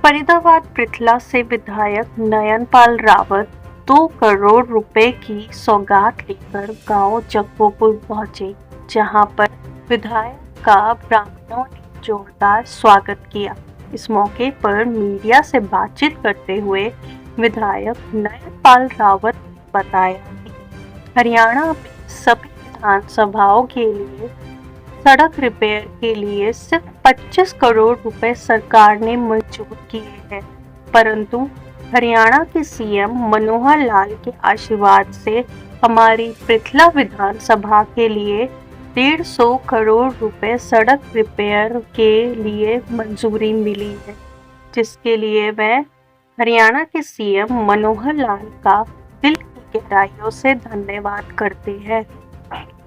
फरीदाबाद पृथला से विधायक नयनपाल रावत 2 करोड़ रुपए की सौगात लेकर गांव जक्कोपुर पहुंचे, जहां पर विधायक का ग्रामीणों ने जोरदार स्वागत किया। इस मौके पर मीडिया से बातचीत करते हुए विधायक नयनपाल रावत ने बताया कि हरियाणा में सभी विधानसभाओं के लिए सड़क रिपेयर के लिए सिर्फ 25 करोड़ रुपए सरकार ने मंजूर किए हैं, परंतु हरियाणा के सीएम मनोहर लाल के आशीर्वाद से हमारी पृथला विधानसभा के लिए 150 करोड़ रुपए सड़क रिपेयर के लिए मंजूरी मिली है, जिसके लिए मैं हरियाणा के सीएम मनोहर लाल का दिल की गहराइयों से धन्यवाद करते हैं।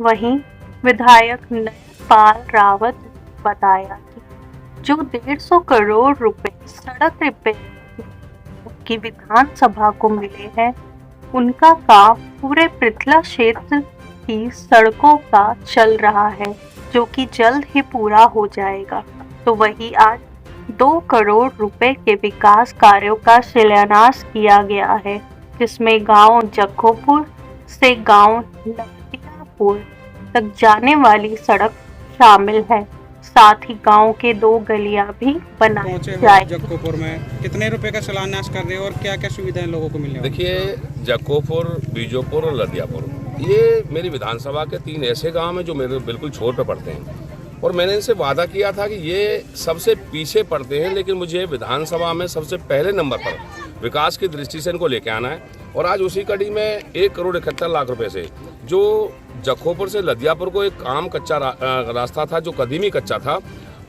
वहीं विधायक नयनपाल रावत ने बताया कि जो 150 करोड़ रुपए सड़क रिपेयर की विधानसभा को मिले हैं, उनका काम पूरे पृथला क्षेत्र की सड़कों का चल रहा है, जो कि जल्द ही पूरा हो जाएगा। तो वही आज 2 करोड़ रुपए के विकास कार्यों का शिलान्यास किया गया है, जिसमें गांव जक्कोपुर से गांव लखीपुर तक जाने वाली सड़क शामिल है। साथ ही गांव के 2 गलियां भी बनाई जाएंगी। जक्कोपुर में कितने रुपए का शिलान्यास कर रहे हो और क्या क्या सुविधाएं लोगों को मिलेंगी? देखिए, जक्कोपुर, बीजोपुर और लदियापुर, ये मेरी विधानसभा के 3 ऐसे गांव हैं जो मेरे बिल्कुल छोर पे पड़ते हैं और मैंने इनसे वादा किया था कि ये सबसे पीछे पड़ते हैं, लेकिन मुझे विधानसभा में सबसे पहले नंबर पर विकास की दृष्टि से इनको लेके आना है। और आज उसी कड़ी में 1 करोड़ 71 लाख रुपए से जो जक्कोपुर से लदियापुर को एक आम कच्चा रास्ता था, जो कदीमी कच्चा था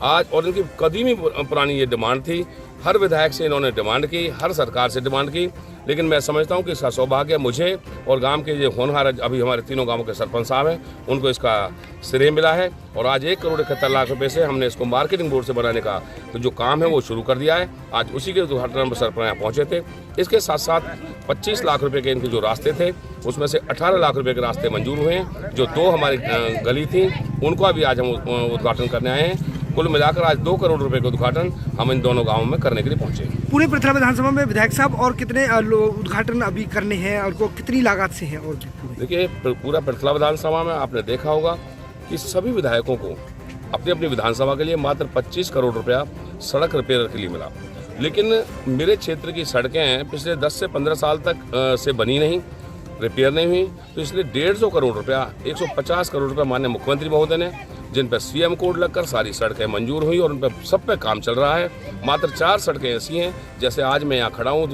आज, और इनकी कदीमी पुरानी ये डिमांड थी। हर विधायक से इन्होंने डिमांड की, हर सरकार से डिमांड की, लेकिन मैं समझता हूं कि इसका सौभाग्य मुझे और गांव के जो होनहार अभी हमारे 3 गांवों के सरपंच साहब हैं, उनको इसका श्रेय मिला है। और आज 1 करोड़ 71 लाख रुपए से हमने इसको मार्केटिंग बोर्ड से बनाने का तो जो काम है वो शुरू कर दिया है। आज उसी के उद्घाटन पर सरपंच यहाँ पहुँचे थे। इसके साथ साथ 25 लाख रुपये के इनके जो रास्ते थे, उसमें से 18 लाख रुपये के रास्ते मंजूर हुए हैं। जो 2 हमारी गली थी, उनको भी आज हम उद्घाटन करने आए हैं। कुल मिलाकर आज 2 करोड़ रुपए का उद्घाटन हम इन दोनों गांवों में करने के लिए पहुंचे। पूरे पृथला विधानसभा में विधायक साहब और कितने उद्घाटन अभी करने हैं और को कितनी लागत से हैं? और देखिए, पूरा पृथला विधानसभा में आपने देखा होगा कि सभी विधायकों को अपनी अपनी विधानसभा के लिए मात्र 25 करोड़ रुपया सड़क रिपेयर के लिए मिला, लेकिन मेरे क्षेत्र की सड़कें पिछले 10 से 15 साल तक से बनी नहीं, रिपेयर नहीं हुई, तो इसलिए 150 करोड़ रुपया, 150 करोड़ रुपया माननीय मुख्यमंत्री महोदय ने, जिन पर सीएम कोड लगकर सारी सड़कें मंजूर हुई और उन पर सब पे काम चल रहा है। मात्र 4 सड़कें ऐसी हैं, जैसे आज मैं यहाँ खड़ा हूँ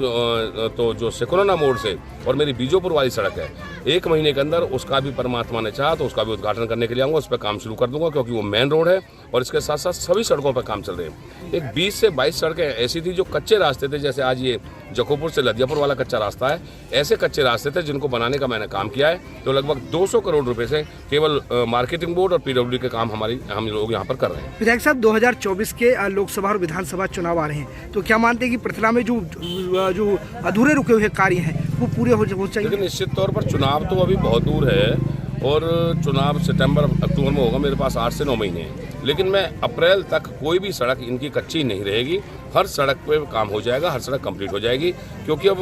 तो जो सिकुरना मोड़ से और मेरी बीजोपुर वाली सड़क है, 1 महीने के अंदर उसका भी परमात्मा ने चाहा तो उसका भी उद्घाटन करने के लिए आऊँगा, उस पर काम शुरू कर दूंगा, क्योंकि वो मेन रोड है। और इसके साथ साथ सभी सड़कों पर काम चल रहे हैं। एक 20 से 22 सड़कें ऐसी थी जो कच्चे रास्ते थे, जैसे आज ये जक्कोपुर से लदियापुर वाला कच्चा रास्ता है, ऐसे कच्चे रास्ते थे जिनको बनाने का मैंने काम किया है। तो लगभग 200 करोड़ रुपए से केवल मार्केटिंग बोर्ड और पीडब्ल्यू के काम हम लोग यहाँ पर कर रहे हैं। विधायक साहब, 2024 के लोकसभा और विधानसभा चुनाव आ रहे हैं, तो क्या मानते हैं कि पृथला में जो अधूरे रुके हुए कार्य हैं वो पूरे हो चाहिए? लेकिन निश्चित तौर पर चुनाव तो अभी बहुत दूर है और चुनाव सितंबर अक्टूबर में होगा, मेरे पास 8 से 9 महीने हैं, लेकिन मैं अप्रैल तक कोई भी सड़क इनकी कच्ची नहीं रहेगी। हर सड़क पे काम हो जाएगा, हर सड़क कंप्लीट हो जाएगी, क्योंकि अब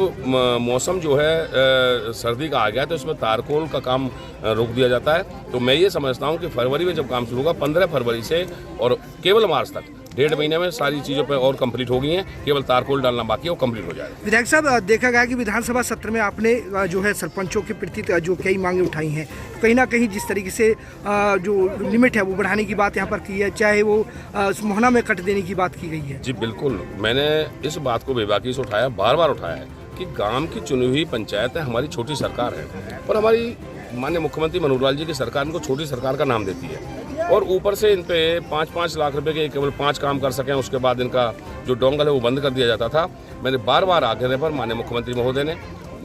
मौसम जो है सर्दी का आ गया है, तो इसमें तारकोल का काम रोक दिया जाता है। तो मैं ये समझता हूँ कि फरवरी में जब काम शुरू होगा, 15 फरवरी से और केवल मार्च तक 1.5 महीने में सारी चीज़ों पे और कंप्लीट हो गई हैं, केवल तारकोल डालना बाकी है, वो कंप्लीट हो जाएगा। विधायक साहब, देखा गया कि विधानसभा सत्र में आपने जो है सरपंचों के प्रति जो कई मांगे उठाई हैं, कहीं ना कहीं जिस तरीके से जो लिमिट है वो बढ़ाने की बात यहाँ पर की है, चाहे वो मोहना में कट देने की बात की गई है। जी बिल्कुल, मैंने इस बात को बेबाकी से उठाया, बार बार उठाया है कि गाँव की चुनी हुई पंचायत है, हमारी छोटी सरकार है और हमारी माननीय मुख्यमंत्री मनोहर लाल जी की सरकार इनको छोटी सरकार का नाम देती है। और ऊपर से इन पे 5-5 लाख रुपए के केवल 5 काम कर सकें, उसके बाद इनका जो डोंगल है वो बंद कर दिया जाता था। मैंने बार बार आग्रह पर माननीय मुख्यमंत्री महोदय ने,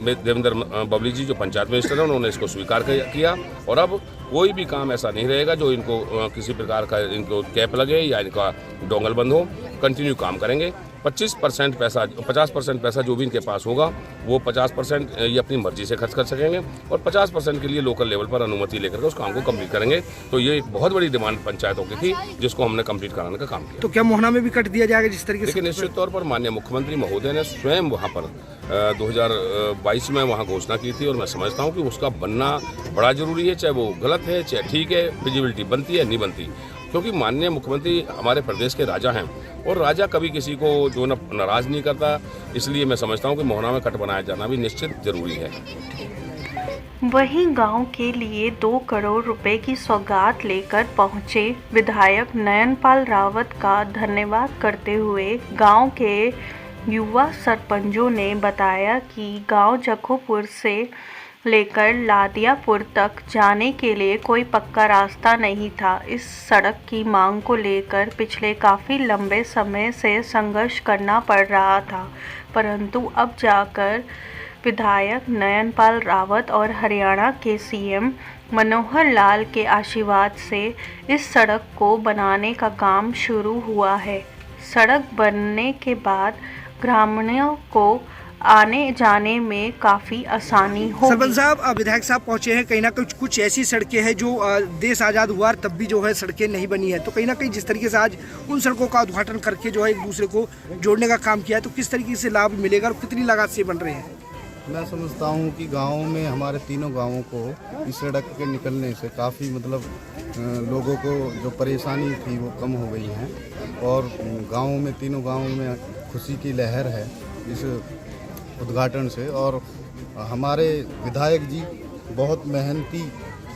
देवेंद्र बबली जी जो पंचायत मिनिस्टर हैं, उन्होंने इसको स्वीकार किया और अब कोई भी काम ऐसा नहीं रहेगा जो इनको किसी प्रकार का इनको कैप लगे या इनका डोंगल बंद हो। कंटिन्यू काम करेंगे 25% पैसा 50% पैसा जो भी इनके पास होगा वो 50% ये अपनी मर्जी से खर्च कर सकेंगे और 50% के लिए लोकल लेवल पर अनुमति लेकर के उस काम को कंप्लीट करेंगे। तो ये एक बहुत बड़ी डिमांड पंचायतों की थी जिसको हमने कंप्लीट कराने का काम किया। तो क्या मोहना में भी कट दिया जाएगा जिस तरीके से? देखिए, निश्चित तौर पर माननीय मुख्यमंत्री महोदय ने स्वयं वहाँ पर 2022 में वहाँ घोषणा की थी और मैं समझता हूँ कि उसका बनना बड़ा जरूरी है, चाहे वो गलत है चाहे ठीक है, फिजिबिलिटी बनती है नहीं बनती, क्योंकि माननीय मुख्यमंत्री हमारे प्रदेश के राजा हैं और राजा कभी किसी को जो नाराज नहीं करता, इसलिए मैं समझता हूँ कि मोहना में कट बनाया जाना भी निश्चित जरूरी है। वहीं गांव के लिए 2 करोड़ रुपए की सौगात लेकर पहुंचे विधायक नयनपाल रावत का धन्यवाद करते हुए गांव के युवा सरपंचों ने बताया कि गांव जक्खूपुर से लेकर लादियापुर तक जाने के लिए कोई पक्का रास्ता नहीं था। इस सड़क की मांग को लेकर पिछले काफ़ी लंबे समय से संघर्ष करना पड़ रहा था, परंतु अब जाकर विधायक नयनपाल रावत और हरियाणा के सीएम मनोहर लाल के आशीर्वाद से इस सड़क को बनाने का काम शुरू हुआ है। सड़क बनने के बाद ग्रामीणों को आने जाने में काफ़ी आसानी होगी। सरपंच साहब, विधायक साहब पहुंचे हैं, कहीं ना कुछ ऐसी सड़कें हैं जो देश आज़ाद हुआ तब भी जो है सड़कें नहीं बनी है, तो कहीं ना कहीं जिस तरीके से आज उन सड़कों का उद्घाटन करके जो है एक दूसरे को जोड़ने का काम किया है, तो किस तरीके से लाभ मिलेगा और कितनी लागत से बन रहे हैं? मैं समझता हूँ कि गाँव में हमारे तीनों गाँवों को इस सड़क के निकलने से काफ़ी मतलब लोगों को जो परेशानी थी वो कम हो गई है और गाँव में तीनों गाँवों में खुशी की लहर है इस उद्घाटन से। और हमारे विधायक जी बहुत मेहनती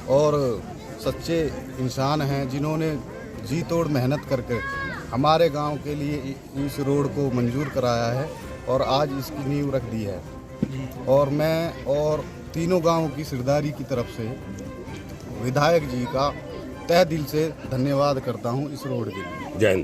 और सच्चे इंसान हैं जिन्होंने जी तोड़ मेहनत करके हमारे गांव के लिए इस रोड को मंजूर कराया है और आज इसकी नींव रख दी है। और मैं और तीनों गांवों की सरदारी की तरफ से विधायक जी का तहे दिल से धन्यवाद करता हूं इस रोड के लिए। जय हिंद।